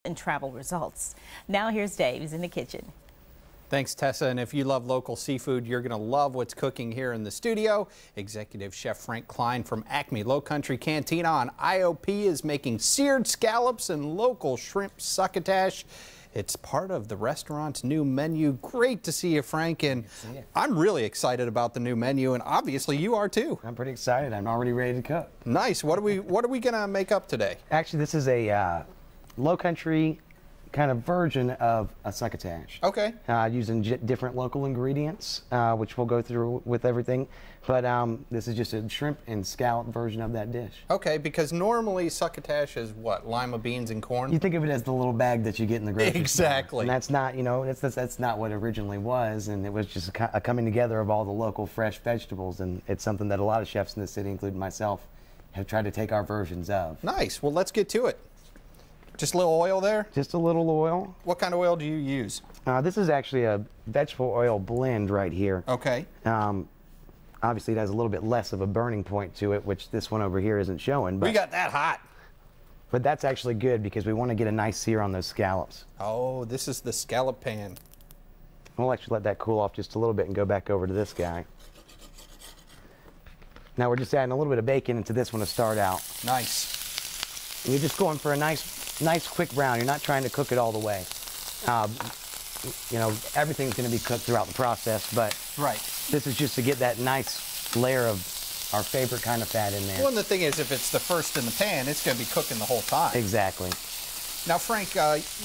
and travel results. Now here's Dave. He's in the kitchen. Thanks, Tessa. And if you love local seafood, you're going to love what's cooking here in the studio. Executive Chef Frank Klein from Acme Lowcountry Cantina on IOP is making seared scallops and local shrimp succotash. It's part of the restaurant's new menu. Great to see you, Frank. And I'm really excited about the new menu, and obviously you are too. I'm pretty excited. I'm already ready to cook. Nice. What are we going to make up today? Actually, this is a low-country kind of version of a succotash. Okay. Using different local ingredients, which we'll go through with everything. But this is just a shrimp and scallop version of that dish. Okay, because normally succotash is what? Lima beans and corn? You think of it as the little bag that you get in the grocery store. Exactly. And that's not, you know, that's not what it originally was. And it was just a coming together of all the local fresh vegetables. And it's something that a lot of chefs in the city, including myself, have tried to take our versions of. Nice. Well, let's get to it. Just a little oil there? Just a little oil. What kind of oil do you use? This is actually a vegetable oil blend right here. Okay. Obviously, it has a little bit less of a burning point to it, which this one over here isn't showing. But we got that hot. But that's actually good because we want to get a nice sear on those scallops. Oh, this is the scallop pan. We'll actually let that cool off just a little bit and go back over to this guy. Now we're just adding a little bit of bacon into this one to start out. Nice. And you're just going for a nice quick brown. You're not trying to cook it all the way. You know, everything's going to be cooked throughout the process, but right. This is just to get that nice layer of our favorite kind of fat in there. Well, and the thing is, if it's the first in the pan, it's going to be cooking the whole time. Exactly. Now, Frank,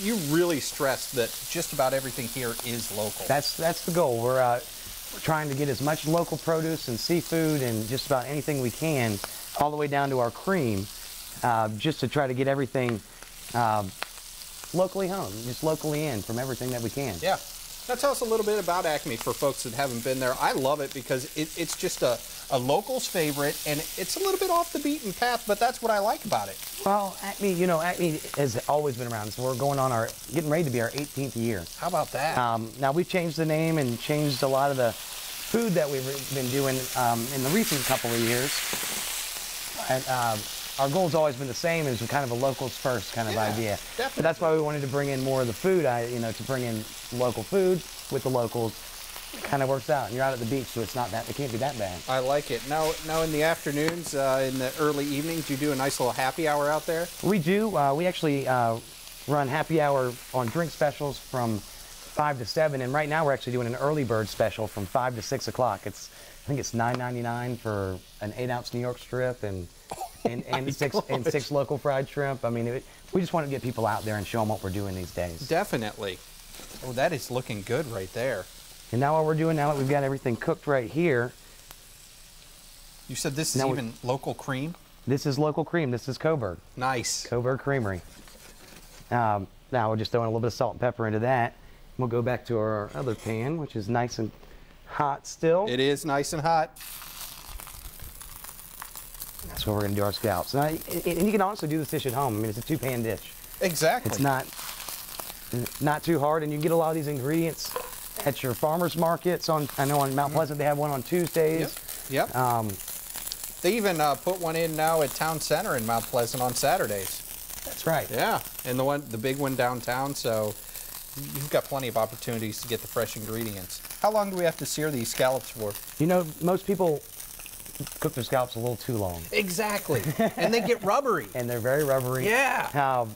you really stressed that just about everything here is local. That's the goal. We're trying to get as much local produce and seafood and just about anything we can, all the way down to our cream, just to try to get everything locally home, just locally in from everything that we can. Yeah. Now tell us a little bit about Acme for folks that haven't been there. I love it because it's just a local's favorite, and it's a little bit off the beaten path, but that's what I like about it. Well, Acme, you know, Acme has always been around, so we're getting ready to be our 18th year. How about that? Now we've changed the name and changed a lot of the food that we've been doing in the recent couple of years. And our goal's always been the same, is kind of a locals first kind of idea. Definitely. But that's why we wanted to bring in more of the food, you know, to bring in local food with the locals. It kind of works out, and you're out at the beach, so it can't be that bad. I like it. Now in the afternoons, in the early evenings, you do a nice little happy hour out there? We do. We actually run happy hour on drink specials from 5 to 7, and right now we're actually doing an early bird special from 5 to 6 o'clock. I think it's $9.99 for an 8-ounce New York strip and six local fried shrimp. I mean, we just want to get people out there and show them what we're doing these days. Definitely. Oh, that is looking good right there. And now what we're doing, now that we've got everything cooked right here. You said this is even local cream? This is local cream. This is Coburg. Nice. Coburg Creamery. Now we're just throwing a little bit of salt and pepper into that. We'll go back to our other pan, which is nice and hot still. It is nice and hot. That's where we're going to do our scallops. Now, and you can also do this dish at home. I mean, it's a 2-pan dish. Exactly. It's not too hard, and you get a lot of these ingredients at your farmers markets. I know on Mount Pleasant they have one on Tuesdays. Yep. They even put one in now at Town Center in Mount Pleasant on Saturdays. That's right. Yeah, and the big one downtown. So you've got plenty of opportunities to get the fresh ingredients. How long do we have to sear these scallops for? You know, most people cook their scallops a little too long. Exactly. And they get rubbery. And they're very rubbery. Yeah.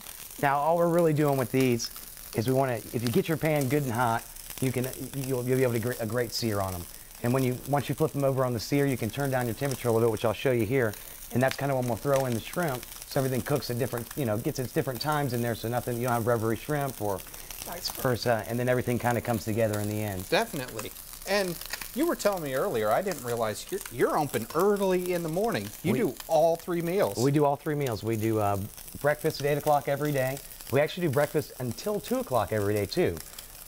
Now all we're really doing with these is we want to, if you get your pan good and hot, you'll be able to get a great sear on them. And once you flip them over on the sear, you can turn down your temperature a little bit, which I'll show you here. And that's kind of when we'll throw in the shrimp, so everything cooks at different, you know, gets its different times in there, so you don't have rubbery shrimp or vice versa, and then everything kind of comes together in the end. Definitely. And you were telling me earlier, I didn't realize you're open early in the morning. You do all 3 meals. We do all 3 meals. We do breakfast at 8 o'clock every day. We actually do breakfast until 2 o'clock every day too.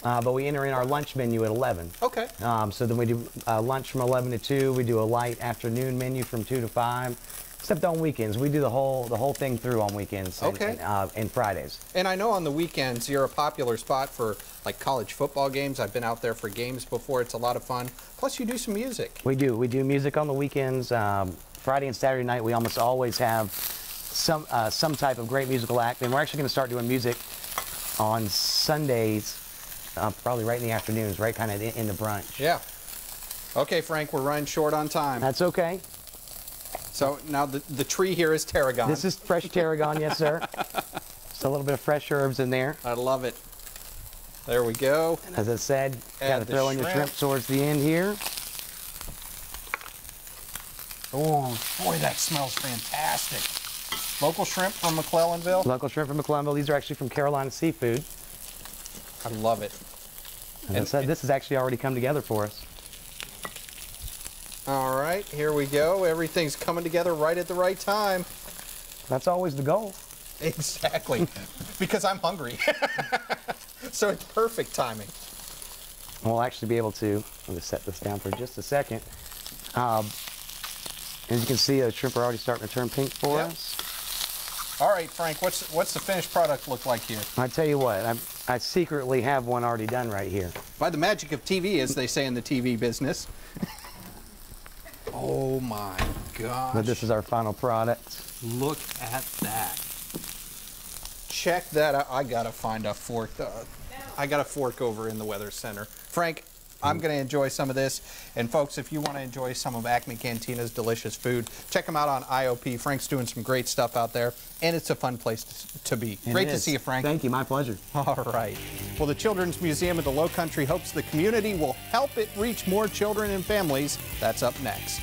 But we enter in our lunch menu at 11. Okay. So then we do lunch from 11 to 2. We do a light afternoon menu from 2 to 5. Except on weekends. We do the whole thing through on weekends and Fridays. And I know on the weekends you're a popular spot for like college football games. I've been out there for games before. It's a lot of fun. Plus you do some music. We do. We do music on the weekends. Friday and Saturday night we almost always have some type of great musical act. And we're actually going to start doing music on Sundays, probably right in the afternoons, right kind of in the brunch. Yeah. Okay, Frank, we're running short on time. That's okay. So now the tree here is tarragon. This is fresh tarragon, yes, sir. Just a little bit of fresh herbs in there. I love it. There we go. As I said, got to throw in your shrimp towards the end here. Oh, boy, that smells fantastic. Local shrimp from McClellanville? Local shrimp from McClellanville. These are actually from Carolina Seafood. I love it. As I said, this has actually already come together for us. All right, here we go. Everything's coming together right at the right time. That's always the goal. Exactly, because I'm hungry. So it's perfect timing. We'll actually be able to, let me set this down for just a second. As you can see, the shrimp are already starting to turn pink for us. All right, Frank, what's the finished product look like here? I tell you what, I secretly have one already done right here. By the magic of TV, as they say in the TV business. Oh my gosh. But this is our final product. Look at that. Check that out. I gotta find a fork. I got a fork over in the Weather Center. Frank, I'm going to enjoy some of this. And folks, if you want to enjoy some of Acme Cantina's delicious food, check them out on IOP. Frank's doing some great stuff out there, and it's a fun place to be. Great to see you, Frank. Thank you. My pleasure. All right. Well, the Children's Museum of the Lowcountry hopes the community will help it reach more children and families. That's up next.